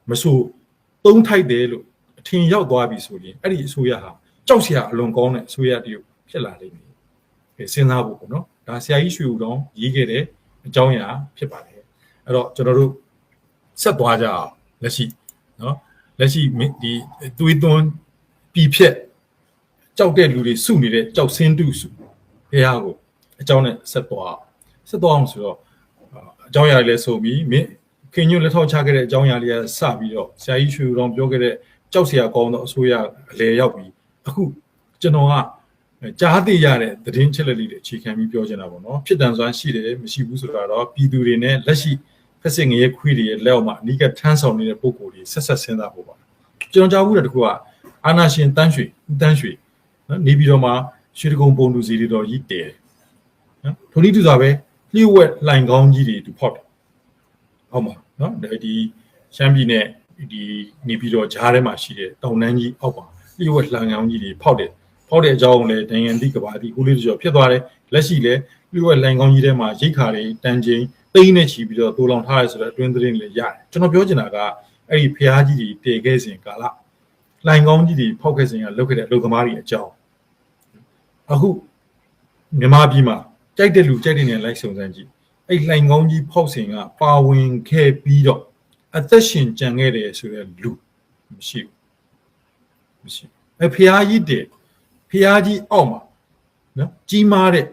ှမဆိုသုံးထိုက်တယ်လို့အထင်ရောက်သွားပြီဆိုရင်အဲ့ဒီအစိုးရဟာကြောက်စရာအလွန်ကောင်းတဲ့အစိုးရတည်းဖြစ်လာလိမ့်မယ်စဉ်းစားဖို့ပေါ့နော်ဒါဆရာကြီးရွှေဦးတော်ရေးခဲ့တဲ့အကြောင်းအရာဖြစ်ပါတယ်အဲ့တော့ကျွန်တော်တို့ဆက်သွားကြအောင်လက်ရှိနော်လက်ရှိဒီသွေးသွန်းပြည်ဖြက်ကြောက်တဲ့လူတွေစုနေတဲ့ကြောက်စင်းတုစုဘုရားကိုအကြောင်းနဲ့ဆက်သွားအောင်ဆိုတော့အကြောင်းအရာတွေလည်းဆိုပြီးမင်းခင်ညွတ်လက်ထောက်ချခဲ့တဲ့အကြောင်းအရာလေးကစပြီးတော့ဆရာကြီးရွှေဦးတော်ပြောခဲ့တဲ့ကြောက်စရာကောင်းသောအစိုးရအလဲရောက်ပြီးအခုကျွန်တော်ကကြားသိရတဲ့သတင်းချက်လက်လေးတွေအခြေခံပြီးပြောချင်တာပေါ့နော်ဖြစ်တန်စွမ်းရှိတယ်မရှိဘူးဆိုတာတော့ပြည်သူတွေနဲ့လက်ရှိဖက်စစ်ငရဲခွေးတွေရဲ့လက်အောက်မှာအနိကထမ်းဆောင်နေတဲ့ပုံကိုယ်တွေဆက်စဉ်းစားဖို့ပါကျွန်တော်ကြားဘူးတဲ့တခုကအာနာရှင်တန်းရွှေနော်နေပြီးတော့မှရွှေတကုံပုံသူစီတွေတော်ကြီးတဲနော်ထိုနည်းတူစွာပဲလျှို့ဝှက်လိုင်ကောင်းကြီးတွေသူဖောက်တယ်ဟုတ်မှာနော်ဒီရှမ်းပြည်နဲ့ဒီနေပြီးတော့ဂျားထဲမှာရှိတဲ့တောင်တန်းကြီးအောက်ပါလျှို့ဝှက်လိုင်ကောင်းကြီးတွေဖောက်တဲ့အကြောင်းကိုလည်းနိုင်ငံတိကဘာတိကိုလေးကျော်ဖြစ်သွားတယ်လက်ရှိလည်းလျှို့ဝှက်လိုင်ကောင်းကြီးထဲမှာရိတ်ခါတွေတန်ချိန်သိန်းနဲ့ချီပြီးတော့တိုးလောင်ထားရဲဆိုတဲ့အတွင်းသတင်းတွေရတယ်ကျွန်တော်ပြောချင်တာကအဲ့ဒီဖျားကြီးတွေတည်ခဲ့စဉ်ကာလလိုင်ကောင်းကြီးတွေဖောက်ခဲ့စဉ်ကလုပ်ခဲ့တဲ့အလုပ်သမားတွေအကြောင်းအခုမြန်မာပြည်မှာကြိုက်တဲ့လူကြိုက်တဲ့နေရာလိုက်စုံစမ်းကြည့်အဲ့လိုင်ကောင်းကြီးဖောက်စဉ်ကပါဝင်ခဲ့ပြီးတော့အသက်ရှင်ကြံခဲ့တယ်ဆိုတဲ့လူမရှိအဲ့ဖျားကြီးတည်ဖျားကြီးအောက်မှာနော်ကြီးမားတဲ့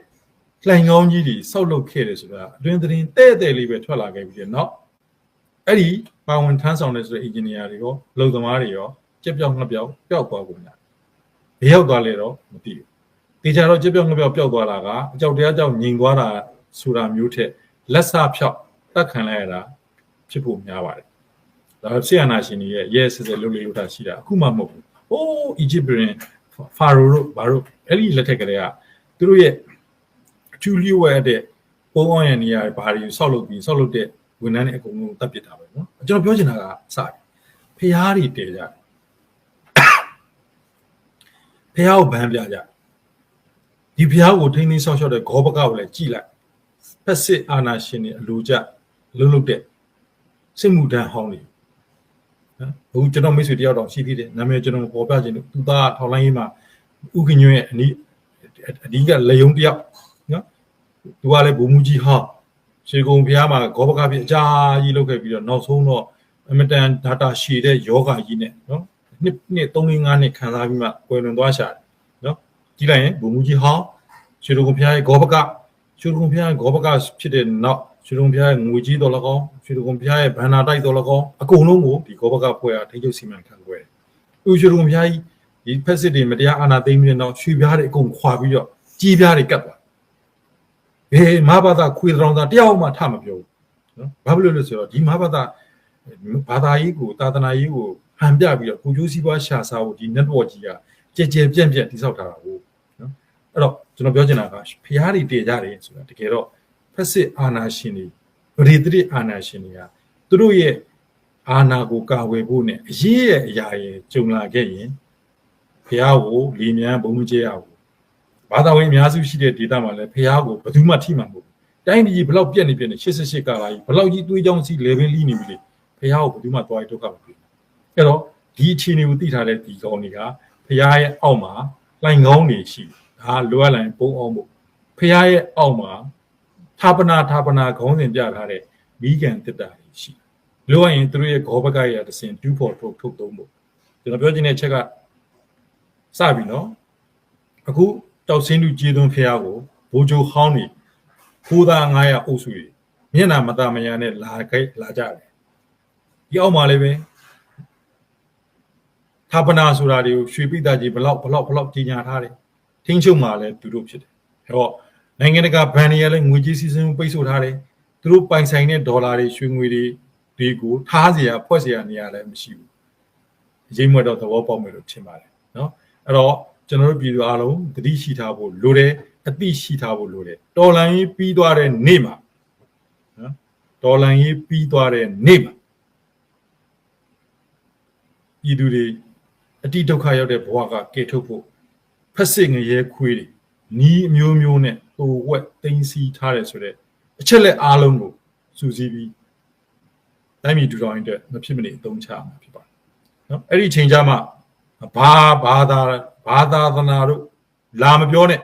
လိုင်ကောင်းကြီးတွေစောက်လုပ်ခဲ့တယ်ဆိုတာအတွင်းသတင်းတဲ့လေးပဲထွက်လာခဲ့ပြီးတယ်เนาะအဲ့ဒီပါဝင်ထမ်းဆောင်တဲ့ဆိုတဲ့အင်ဂျင်နီယာတွေရောလုံသမားတွေရောကြက်ပြောက်ငှက်ပြောက်ပျောက်သွားကုန်တယ်ဘယ်ရောက်သွားလဲတော့မသိဘူးတေချာတော့ကြက်ပြောက်ငှက်ပြောက်ပျောက်သွားတာကအကြောက်တရားကြောင့်ငြိမ်သွားတာဆိုတာမျိုးထက်လက်စဖြောက်တတ်ခံလိုက်ရတာဖြစ်ဖို့များပါတယ်ဒါဆီယနာရှင်တွေရဲ့ရဲစစ်စစ်လှုပ်လှုပ်တာရှိတာအခုမှမဟုတ်ဘူးဟိုးအီဂျစ်ပြည်ဖာရိုတို့ဘာတို့အဲ့ဒီလက်ထက်ကလေးကသူတို့ရဲ့အထူးလျှို့ဝှက်တဲ့ပုံအောင်ရနေရဘာတွေဆောက်လုပ်တဲ့ဝန်ထမ်းတွေအကုန်လုံးတပ်ပစ်တာပဲနော်ကျွန်တော်ပြောချင်တာကစတယ်ဖျားတွေတည်ကြတယ်ဖျားကိုဗန်းပြကြဒီဖျားကိုထိန်းသိမ်းဆောက်ရှောက်တဲ့ဂောဘကကိုလည်းကြည်လိုက်ဖက်စစ်အာဏာရှင်တွေအလိုကျလှုပ်လှုပ်တဲ့စစ်မှုထမ်းဟောင်းတွေနော်အခုကျွန်တော်မိတ်ဆွေတယောက်တော့ရှိသေးတယ်နာမည်ကျွန်တော်ပေါ်ပြခြင်းလို့သူသားထောက်လိုင်းရေးမှာဥက္ကညွန့်ရဲ့အဓိကလေယုံတယောက်နော်သူကလည်းဘုံမူကြီးဟောင်းရှေကုံဖျားမှာဂောဘကပြအကြာကြီးလုပ်ခဲ့ပြီးတော့နောက်ဆုံးတော့အမတန် data ရှည်တဲ့ယောဂကြီးနဲ့နော်နှစ်3-5နှစ်ခံစားပြီးမှကွယ်လွန်သွားရှာတယ်နော်ကြည့်လိုက်ရင်ဘုံမူကြီးဟောင်းရှေကုံဖျားရဲ့ဂောဘကရှေကုံဖျားရဲ့ဂောဘကဖြစ်တဲ့နောက်ရွှေတုံဖျားရဲ့ငွေကြီးတော်လကောင်းရွှေတုံဖျားရဲ့ဘန္နာတိုက်တော်လကောင်းအကုန်လုံးကိုဒီဂောဘကဖွဲ့အားထိချုပ်စီမံခန့်ခွဲတယ်။ရွှေတုံဖျားကြီးဒီဖက်စစ်တွေမတရားအာဏာသိမ်းပြီးတဲ့နောက်ရွှေပြားတွေအကုန်ခွာပြီးတော့ကြီးပြားတွေကတ်သွား။ဘယ်မဟာဘာသာခွေတောင်သားတယောက်မှထမပြောဘူးနော်။ဘာဖြစ်လို့လဲဆိုတော့ဒီမဟာဘာသာဘာသာရေးကိုသာသနာရေးကိုဟန်ပြပြီးတော့ကိုကျိုးစည်းပွားရှာစားဖို့ဒီ network ကြီးကကြဲကြဲပြန့်တိစောက်ထားတာကိုနော်။အဲ့တော့ကျွန်တော်ပြောချင်တာကဖျားတွေတည်ကြတယ်ဆိုတာတကယ်တော့ဖက်စစ်အာဏာရှင်တွေဗရေတိအာဏာရှင်တွေကသူတို့ရဲ့အာဏာကိုကာဝယ်ဖို့နဲ့အရေးရဲ့အရာရဲ့ကြုံလာခဲ့ရင်ဖះကိုလီမြန်ဘုံမကျဲရဘူးဘာသာဝင်အများစုရှိတဲ့ဒေသမှာလည်းဖះကိုဘယ်သူမှထိမှန်မဟုတ်ဘူးတိုင်းပြည်ဘလောက်ပြက်နေ88ကာလာကြီးဘလောက်ကြီးသွေးကြောင်းစီ level လီနေပြီလေဖះကိုဘယ်သူမှတွားရဒုက္ခမဖြစ်ဘူးအဲ့တော့ဒီအခြေအနေကိုသိထားတဲ့ဒီကောင်းတွေကဖះရဲ့အောက်မှာလိုင်ကောင်းတွေရှိဒါလိုအပ်လိုက်ပုံအောင်ဖို့ဖះရဲ့အောက်မှာဌာပနာခေါင်းစဉ်ပြထားတဲ့မိကန်တစ်တာရှိ လိုအပ်ရင်သူတို့ရဲ့ခေါ်ဘက်ကရတဲ့စင်2 for ထုတ်သုံးဖို့ကျွန်တော်ပြောချင်တဲ့ချက်ကစပြီနော်အခုတောက်စင်းလူကြေးသွန်းဖျားကိုဘိုးချိုဟောင်းနေခိုးသား900အုပ်စုတွေမျက်နှာမသားမယာနဲ့လာကြတယ်ဒီအောက်မှာလည်းပဲဌာပနာဆိုတာတွေကိုရွှေပိသားကြီးဘလောက်ကြီးညာထားတယ်ထင်းချုပ်မှာလည်းသူတို့ဖြစ်တယ်အဲတော့နိုင်ငံတကာဘဏ်တွေကလည်းငွေကြေးစီးဆင်းမှုပိတ်ဆို့ထားတယ်သူတို့ပိုင်ဆိုင်တဲ့ဒေါ်လာတွေရွှေငွေတွေကိုထားเสียဖွဲ့เสียနေရလည်းမရှိဘူးအရေးမွတ်တော့သဘောပေါက်မယ်လို့ထင်ပါတယ်နော်အဲ့တော့ကျွန်တော်တို့ပြည်သူအားလုံးသတိရှိထားဖို့လိုတယ်အသိရှိထားဖို့လိုတယ်တော်လန်ရေးပြီးသွားတဲ့နေ့မှာနော်တော်လန်ရေးပြီးသွားတဲ့နေ့မှာပြည်သူတွေအတိဒုက္ခရောက်တဲ့ဘဝကကယ်ထုတ်ဖို့ဖက်စစ်ငရဲခွေးတွေနီးအမျိုးမျိုးနဲ့တိုးဝက်သိမ်းစီထားတယ်ဆိုတဲ့အချက်လက်အားလုံးကိုစုစည်းပြီးတိုင်းပြည်ထူထောင်ရေးအတွက်မဖြစ်မနေအသုံးချမှာဖြစ်ပါတယ်နော်အဲ့ဒီချိန်ကြမှာဘာသာသနာတို့လာမပြောနဲ့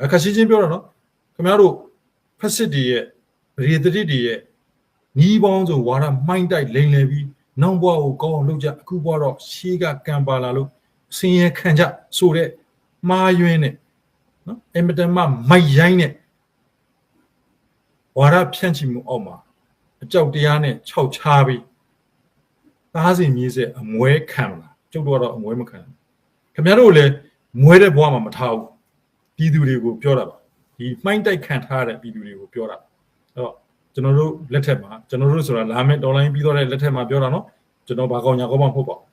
အခါရှင်းချင်းပြောတော့နော်ခင်ဗျားတို့ဖက်စစ်တွေရဲ့ရေတတိတွေရဲ့နီးပေါင်းဆိုဝါဒမှိုင်းတိုက်လိမ်လည်ပြီးနောက်ဘဝကိုကောင်းအောင်လုပ်ကြအခုဘဝတော့ရှေးကကံပါလာလို့ဆင်းရဲခံကြဆိုတဲ့မှားယွင်းနဲ့နော်အင်မတန်မှမိုက်ရိုင်းနဲ့ဝါဒဖြန့်ချီမှုအောက်မှာအကြောက်တရားနဲ့ခြောက်ချားပြီးသားစီမြေးဆက်အမွဲခံလာကျုပ်တို့ကတော့အမွဲမခံဘူးခင်ဗျားတို့လည်းမွဲတဲ့ဘဝမှာမထားဘူးပြည်သူတွေကိုပြောတာပါဒီမှိုင်းတိုက်ခံထားတဲ့ပြည်သူတွေကိုပြောတာအဲ့တော့ကျွန်တော်တို့လက်ထက်မှာကျွန်တော်တို့ဆိုတာလာမယ့်ဒေါ်လာရင်းပြီးသွားတဲ့လက်ထက်မှာပြောတာနော်ကျွန်တော်ဘာကောင်းညာကောင်းမှမဟုတ်ပါဘူး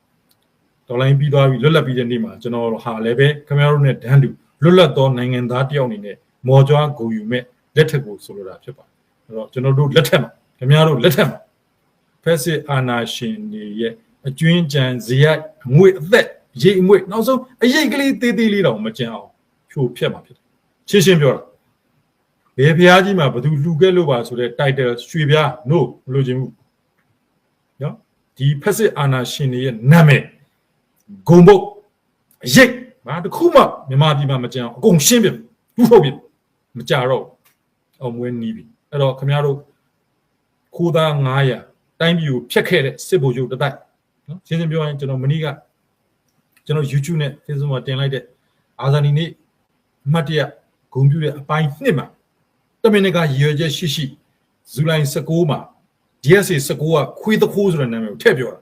ဒေါ်လာရင်းပြီးသွားပြီလွတ်လပ်ပြီးတဲ့နေ့မှာကျွန်တော်ဟာလည်းပဲခင်ဗျားတို့နဲ့ဒန်းတူလွတ်လပ်သောနိုင်ငံသားတယောက်အနေနဲ့မော်ကြွားဂုဏ်ယူမဲ့လက်ထက်ကိုဆိုလိုတာဖြစ်ပါတယ်အဲ့တော့ကျွန်တော်တို့လက်ထက်မှာခင်ဗျားတို့လက်ထက်မှာဖက်စစ်အာဏာရှင်တွေရဲ့အကျွင်းကြံဇယိုက်အငွေအသက်ရိတ်အငွေနောက်ဆုံးအရိတ်ကလေးသေးသေးလေးတောင်မကျန်အောင်ဖြိုဖျက်မှာဖြစ်တယ်ရှင်းပြောတာဘယ်ဖျားကြီးမှာဘသူလှူခဲ့လို့ပါဆိုတဲ့ title ရွှေပြား no မလို့ခြင်းဘူးနော်ဒီဖက်စစ်အာဏာရှင်တွေရဲ့နာမည်ဂုံဘုတ်အရိတ်ဘာတခုမှမြန်မာပြည်မှာမကျန်အောင်အကုန်ရှင်းပြတူထုတ်ပြမကြတော့အောင်မွေးနီးပြီအဲ့တော့ခင်ဗျားတို့ခိုးသား900တိုင်းပြည်ကိုဖျက်ခဲ့တဲ့စစ်ဗိုလ်ချုပ်တတိုက်နော်ရှင်းပြောရင်ကျွန်တော်မနေ့ကကျွန်တော် YouTube နဲ့ Facebook မှာတင်လိုက်တဲ့အာဇာနည်နေ့အမှတ်တရဂုဏ်ပြုတဲ့အပိုင်း2မှာတမင်တကာရည်ရွယ်ချက်ရှိဇူလိုင်19မှာ DSA 19ကခွေးတခိုးဆိုတဲ့နာမည်ကိုထည့်ပြောတာ